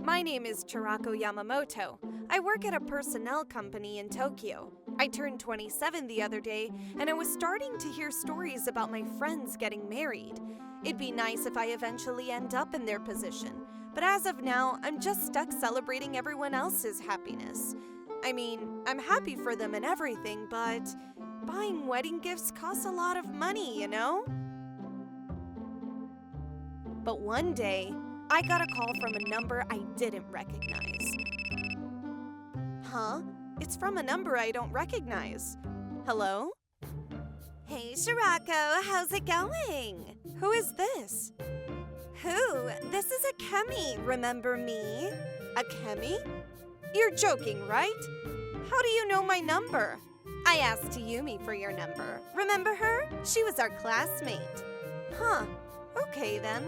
My name is Chirako Yamamoto. I work at a personnel company in Tokyo. I turned 27 the other day, and I was starting to hear stories about my friends getting married. It'd be nice if I eventually end up in their position, but as of now, I'm just stuck celebrating everyone else's happiness. I mean, I'm happy for them and everything, but buying wedding gifts costs a lot of money, you know? But one day, I got a call from a number I didn't recognize. Huh? It's from a number I don't recognize. Hello? Hey, Chirako, how's it going? Who is this? Who? This is Akemi, remember me? Akemi? You're joking, right? How do you know my number? I asked Yumi for your number. Remember her? She was our classmate. Huh. Okay then.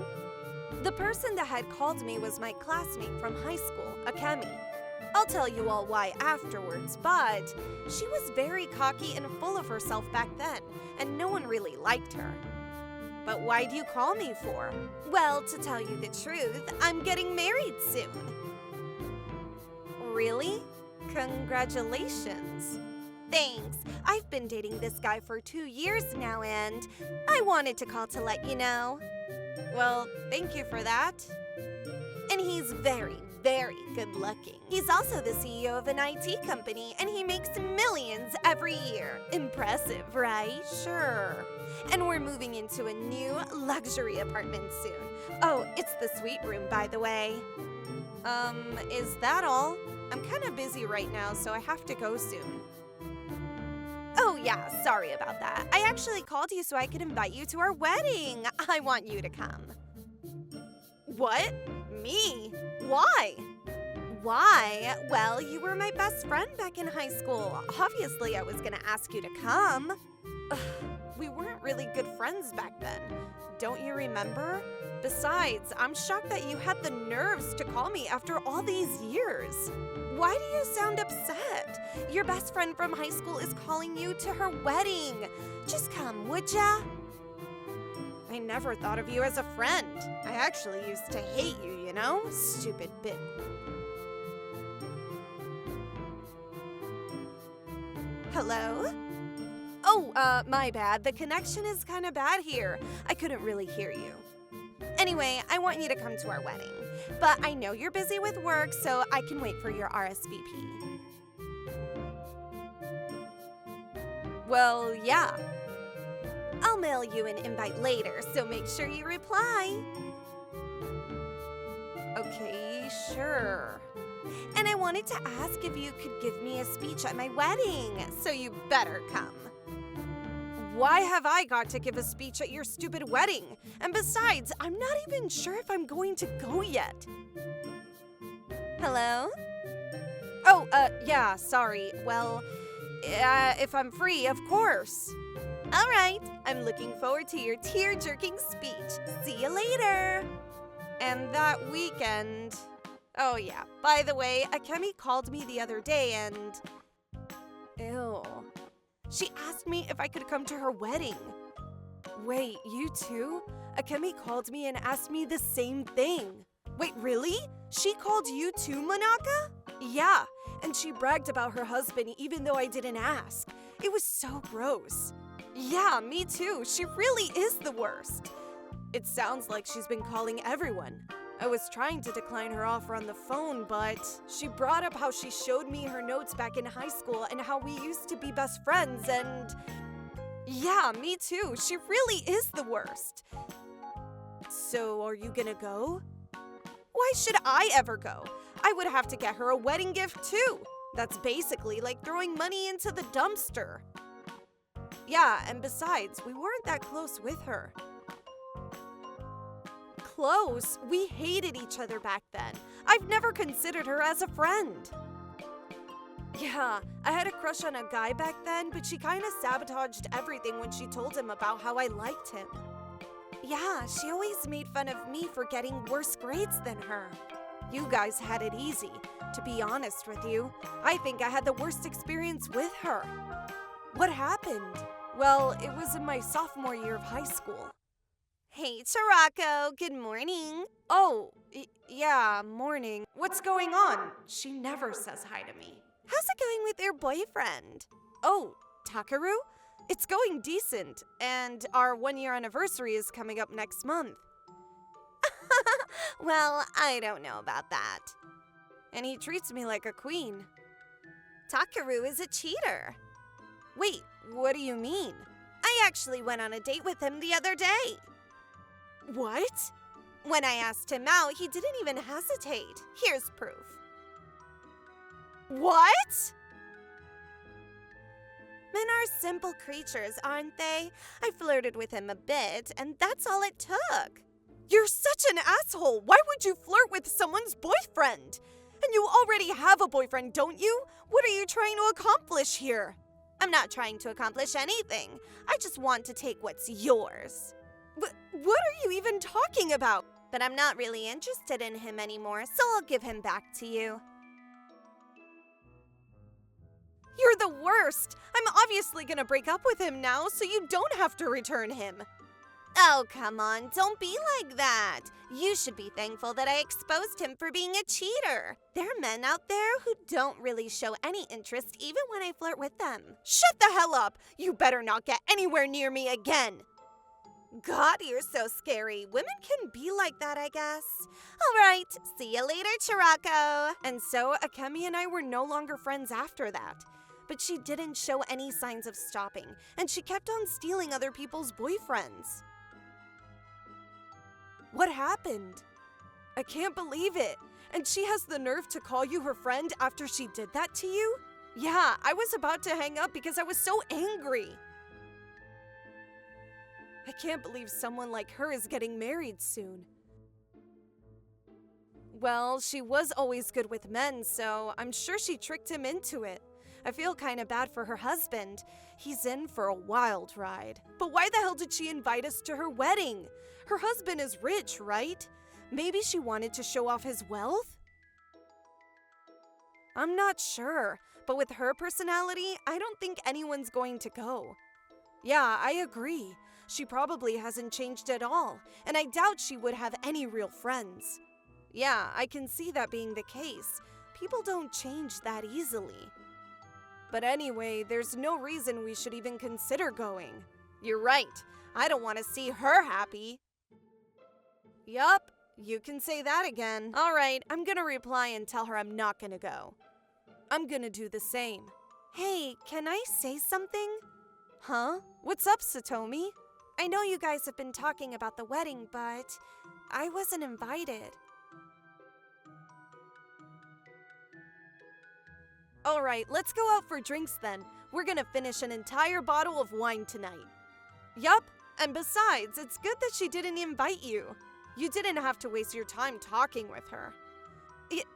The person that had called me was my classmate from high school, Akemi. I'll tell you all why afterwards, but she was very cocky and full of herself back then, and no one really liked her. But why do you call me for? Well, to tell you the truth, I'm getting married soon. Really? Congratulations. Thanks. I've been dating this guy for 2 years now, and I wanted to call to let you know. Well, thank you for that. And he's very, very good-looking. He's also the CEO of an IT company, and he makes millions every year. Impressive, right? Sure. And we're moving into a new luxury apartment soon. Oh, it's the suite room, by the way. Is that all? I'm kind of busy right now, so I have to go soon. Oh yeah, sorry about that. I actually called you so I could invite you to our wedding. I want you to come. What? Me? Why? Why? Well, you were my best friend back in high school. Obviously, I was gonna ask you to come. Ugh, we weren't really good friends back then. Don't you remember? Besides, I'm shocked that you had the nerves to call me after all these years. Why do you sound upset? Your best friend from high school is calling you to her wedding. Just come, would ya? I never thought of you as a friend. I actually used to hate you, you know? Stupid bitch. Hello? Oh, my bad. The connection is kind of bad here. I couldn't really hear you. Anyway, I want you to come to our wedding. But I know you're busy with work, so I can wait for your RSVP. Well, yeah. I'll mail you an invite later, so make sure you reply. Okay, sure. And I wanted to ask if you could give me a speech at my wedding, so you better come. Why have I got to give a speech at your stupid wedding? And besides, I'm not even sure if I'm going to go yet. Hello? Oh, yeah, sorry. Well, if I'm free, of course. All right, I'm looking forward to your tear-jerking speech. See you later. And that weekend... Oh, yeah. By the way, Akemi called me the other day and... Ew. She asked me if I could come to her wedding. Wait, you too? Akemi called me and asked me the same thing. Wait, really? She called you too, Monaka? Yeah, and she bragged about her husband even though I didn't ask. It was so gross. Yeah, me too. She really is the worst. It sounds like she's been calling everyone. I was trying to decline her offer on the phone, but she brought up how she showed me her notes back in high school and how we used to be best friends and... Yeah, me too. She really is the worst. So, are you gonna go? Why should I ever go? I would have to get her a wedding gift too. That's basically like throwing money into the dumpster. Yeah, and besides, we weren't that close with her. Close? We hated each other back then. I've never considered her as a friend. Yeah, I had a crush on a guy back then, but she kind of sabotaged everything when she told him about how I liked him. Yeah, she always made fun of me for getting worse grades than her. You guys had it easy. To be honest with you, I think I had the worst experience with her. What happened? Well, it was in my sophomore year of high school. Hey, Chirako, good morning. Oh, yeah, morning. What's going on? She never says hi to me. How's it going with your boyfriend? Oh, Takaru? It's going decent, and our 1-year anniversary is coming up next month. Well, I don't know about that. And he treats me like a queen. Takaru is a cheater. Wait, what do you mean? I actually went on a date with him the other day. What? When I asked him out, he didn't even hesitate. Here's proof. What? Men are simple creatures, aren't they? I flirted with him a bit, and that's all it took. You're such an asshole. Why would you flirt with someone's boyfriend? And you already have a boyfriend, don't you? What are you trying to accomplish here? I'm not trying to accomplish anything. I just want to take what's yours. What are you even talking about? But I'm not really interested in him anymore, so I'll give him back to you. You're the worst! I'm obviously gonna break up with him now, so you don't have to return him. Oh, come on, don't be like that. You should be thankful that I exposed him for being a cheater. There are men out there who don't really show any interest even when I flirt with them. Shut the hell up! You better not get anywhere near me again. God, you're so scary. Women can be like that, I guess. All right, see you later, Chirako. And so, Akemi and I were no longer friends after that. But she didn't show any signs of stopping, and she kept on stealing other people's boyfriends. What happened? I can't believe it. And she has the nerve to call you her friend after she did that to you? Yeah, I was about to hang up because I was so angry. I can't believe someone like her is getting married soon. Well, she was always good with men, so I'm sure she tricked him into it. I feel kind of bad for her husband. He's in for a wild ride. But why the hell did she invite us to her wedding? Her husband is rich, right? Maybe she wanted to show off his wealth? I'm not sure, but with her personality, I don't think anyone's going to go. Yeah, I agree. She probably hasn't changed at all, and I doubt she would have any real friends. Yeah, I can see that being the case. People don't change that easily. But anyway, there's no reason we should even consider going. You're right. I don't want to see her happy. Yup, you can say that again. All right, I'm gonna reply and tell her I'm not gonna go. I'm gonna do the same. Hey, can I say something? Huh? What's up, Satomi? I know you guys have been talking about the wedding, but I wasn't invited. All right, let's go out for drinks then. We're gonna finish an entire bottle of wine tonight. Yup, and besides, it's good that she didn't invite you. You didn't have to waste your time talking with her.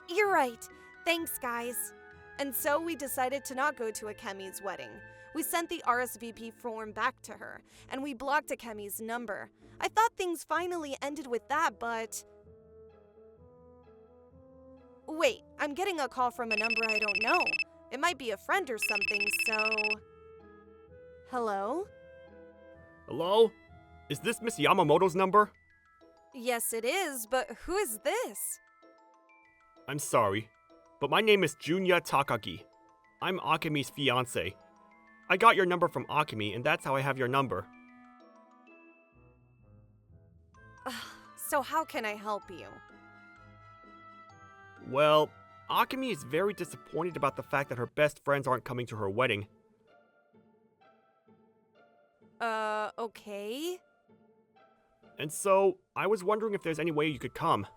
You're right. Thanks, guys. And so we decided to not go to Akemi's wedding. We sent the RSVP form back to her, and we blocked Akemi's number. I thought things finally ended with that, but... Wait, I'm getting a call from a number I don't know. It might be a friend or something, so... Hello? Hello? Is this Miss Yamamoto's number? Yes, it is, but who is this? I'm sorry, but my name is Junya Takagi. I'm Akemi's fiancé. I got your number from Akemi, and that's how I have your number. So how can I help you? Well, Akemi is very disappointed about the fact that her best friends aren't coming to her wedding. Okay. And so, I was wondering if there's any way you could come.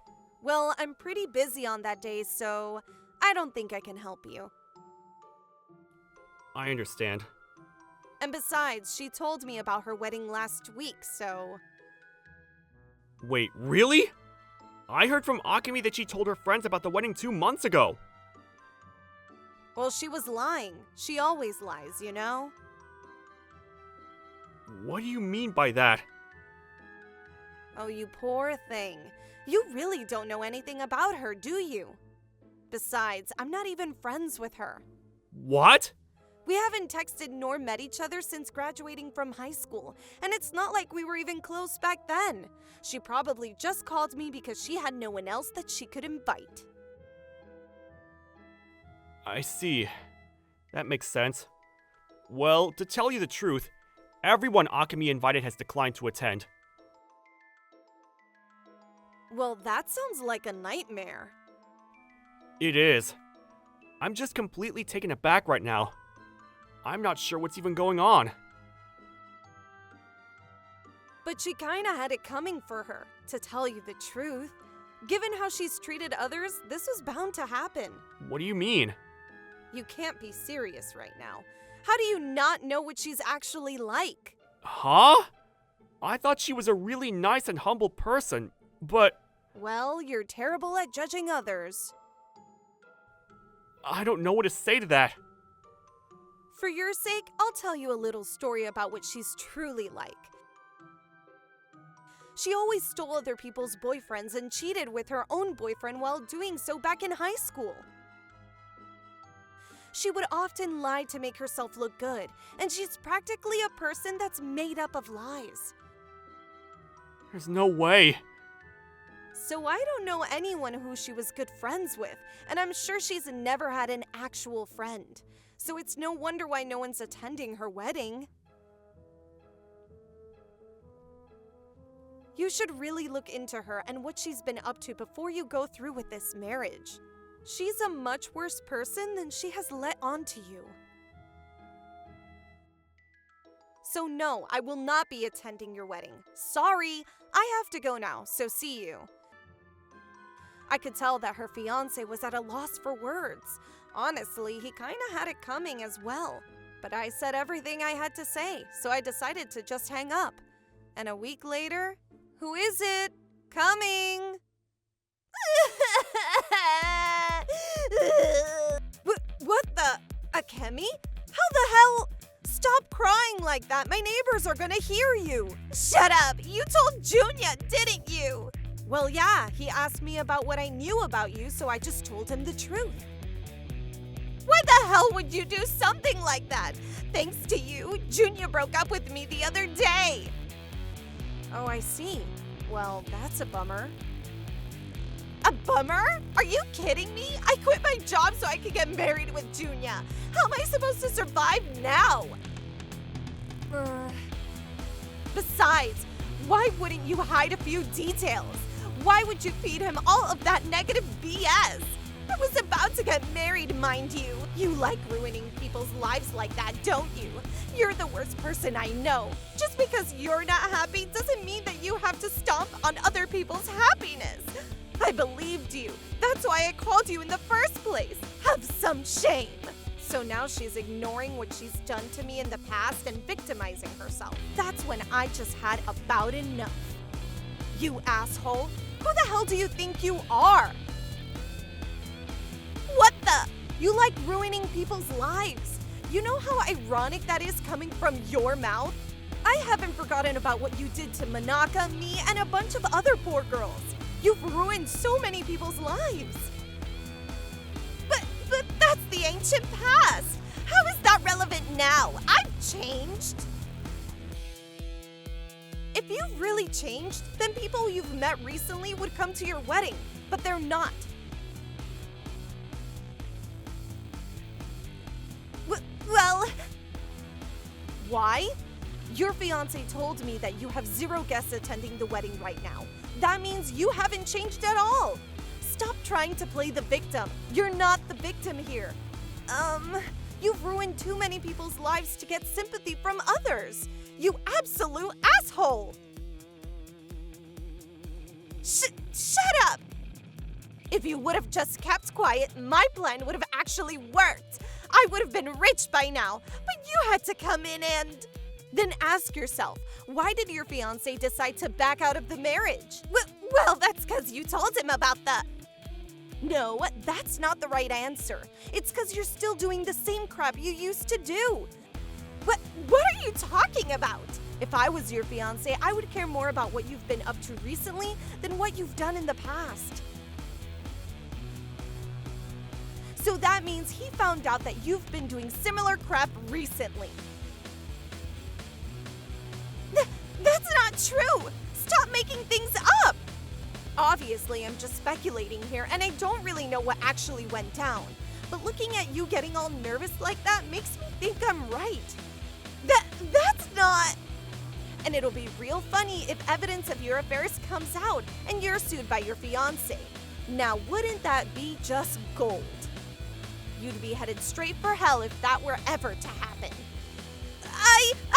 Well, I'm pretty busy on that day, so I don't think I can help you. I understand. And besides, she told me about her wedding last week, so... Wait, really? I heard from Akemi that she told her friends about the wedding 2 months ago. Well, she was lying. She always lies, you know? What do you mean by that? Oh, you poor thing. You really don't know anything about her, do you? Besides, I'm not even friends with her. What? We haven't texted nor met each other since graduating from high school, and it's not like we were even close back then. She probably just called me because she had no one else that she could invite. I see. That makes sense. Well, to tell you the truth, everyone Akemi invited has declined to attend. Well, that sounds like a nightmare. It is. I'm just completely taken aback right now. I'm not sure what's even going on. But she kinda had it coming for her, to tell you the truth. Given how she's treated others, this was bound to happen. What do you mean? You can't be serious right now. How do you not know what she's actually like? Huh? I thought she was a really nice and humble person, but Well, you're terrible at judging others. I don't know what to say to that. For your sake, I'll tell you a little story about what she's truly like. She always stole other people's boyfriends and cheated with her own boyfriend while doing so back in high school. She would often lie to make herself look good, and she's practically a person that's made up of lies. There's no way. So I don't know anyone who she was good friends with, and I'm sure she's never had an actual friend. So it's no wonder why no one's attending her wedding. You should really look into her and what she's been up to before you go through with this marriage. She's a much worse person than she has let on to you. So no, I will not be attending your wedding. Sorry, I have to go now, so see you. I could tell that her fiancé was at a loss for words. Honestly, he kinda had it coming as well. But I said everything I had to say, so I decided to just hang up. And a week later, who is it? Coming! What the? Akemi? How the hell? Stop crying like that. My neighbors are gonna hear you. Shut up. You told Junya, didn't you? Well, yeah. He asked me about what I knew about you, so I just told him the truth. Why the hell would you do something like that? Thanks to you, Junya broke up with me the other day. Oh, I see. Well, that's a bummer. A bummer? Are you kidding me? I quit my job so I could get married with Junya. How am I supposed to survive now? Besides, why wouldn't you hide a few details? Why would you feed him all of that negative BS? I was about to get married, mind you. You like ruining people's lives like that, don't you? You're the worst person I know. Just because you're not happy doesn't mean that you have to stomp on other people's happiness. I believed you. That's why I called you in the first place. Have some shame. So now she's ignoring what she's done to me in the past and victimizing herself. That's when I just had about enough. You asshole. Who the hell do you think you are? What the? You like ruining people's lives. You know how ironic that is coming from your mouth? I haven't forgotten about what you did to Manaka, me, and a bunch of other poor girls. You've ruined so many people's lives. But that's the ancient past. How is that relevant now? I've changed. If you've really changed, then people you've met recently would come to your wedding, but they're not. Well, why? Your fiancé told me that you have 0 guests attending the wedding right now. That means you haven't changed at all. Stop trying to play the victim. You're not the victim here. You've ruined too many people's lives to get sympathy from others. You absolute asshole! Shut up! If you would have just kept quiet, my plan would have actually worked. I would have been rich by now, but you had to come in and... Then ask yourself, why did your fiancé decide to back out of the marriage? Well, that's because you told him about the... No, that's not the right answer. It's because you're still doing the same crap you used to do. What are you talking about? If I was your fiancé, I would care more about what you've been up to recently than what you've done in the past. So that means he found out that you've been doing similar crap recently. That's not true! Stop making things up! Obviously, I'm just speculating here, and I don't really know what actually went down. But looking at you getting all nervous like that makes me think I'm right. That's not... And it'll be real funny if evidence of your affairs comes out and you're sued by your fiancé. Now, wouldn't that be just gold? You'd be headed straight for hell if that were ever to happen.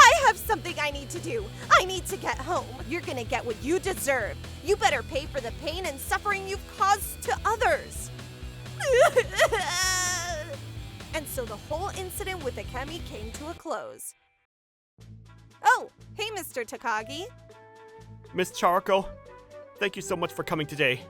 I have something I need to do. I need to get home. You're gonna get what you deserve. You better pay for the pain and suffering you've caused to others. And so the whole incident with Akemi came to a close. Oh, hey, Mr. Takagi. Miss Charako, thank you so much for coming today.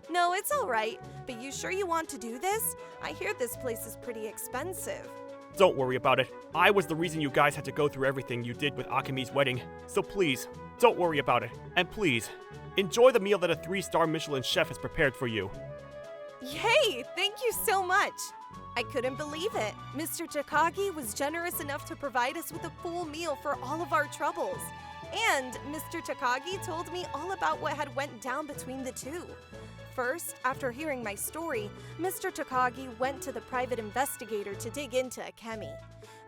No, it's all right. But you sure you want to do this? I hear this place is pretty expensive. Don't worry about it. I was the reason you guys had to go through everything you did with Akemi's wedding. So please, don't worry about it. And please, enjoy the meal that a 3-star Michelin chef has prepared for you. Yay! Thank you so much! I couldn't believe it. Mr. Takagi was generous enough to provide us with a full meal for all of our troubles. And Mr. Takagi told me all about what had went down between the two. First, after hearing my story, Mr. Takagi went to the private investigator to dig into Akemi.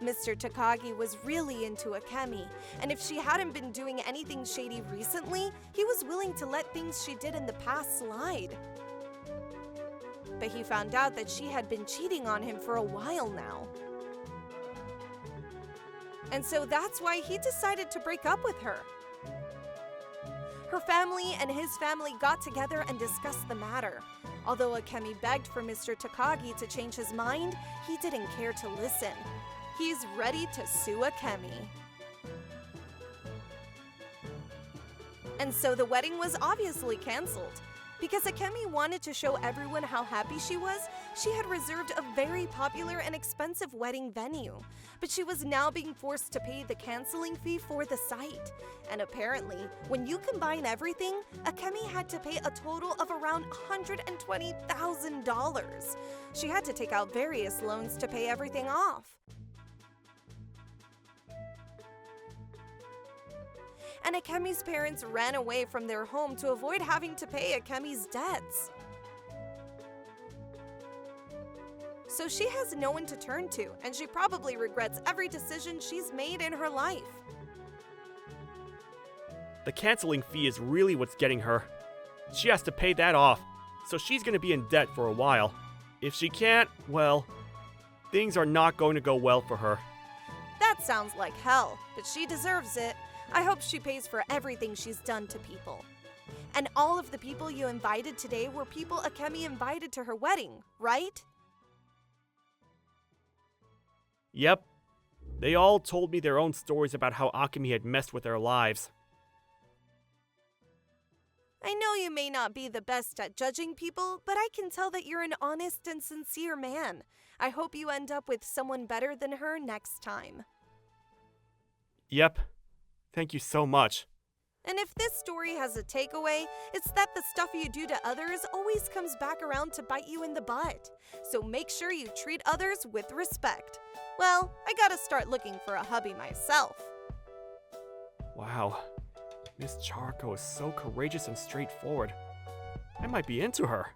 Mr. Takagi was really into Akemi, and if she hadn't been doing anything shady recently, he was willing to let things she did in the past slide. But he found out that she had been cheating on him for a while now. And so that's why he decided to break up with her. Her family and his family got together and discussed the matter. Although Akemi begged for Mr. Takagi to change his mind, he didn't care to listen. He's ready to sue Akemi. And so the wedding was obviously canceled. Because Akemi wanted to show everyone how happy she was, she had reserved a very popular and expensive wedding venue. But she was now being forced to pay the canceling fee for the site. And apparently, when you combine everything, Akemi had to pay a total of around $120,000. She had to take out various loans to pay everything off. And Akemi's parents ran away from their home to avoid having to pay Akemi's debts. So she has no one to turn to, and she probably regrets every decision she's made in her life. The canceling fee is really what's getting her. She has to pay that off, so she's gonna be in debt for a while. If she can't, well, things are not going to go well for her. That sounds like hell, but she deserves it. I hope she pays for everything she's done to people. And all of the people you invited today were people Akemi invited to her wedding, right? Yep. They all told me their own stories about how Akemi had messed with their lives. I know you may not be the best at judging people, but I can tell that you're an honest and sincere man. I hope you end up with someone better than her next time. Yep. Thank you so much. And if this story has a takeaway, it's that the stuff you do to others always comes back around to bite you in the butt. So make sure you treat others with respect. Well, I gotta start looking for a hubby myself. Wow. Miss Charako is so courageous and straightforward. I might be into her.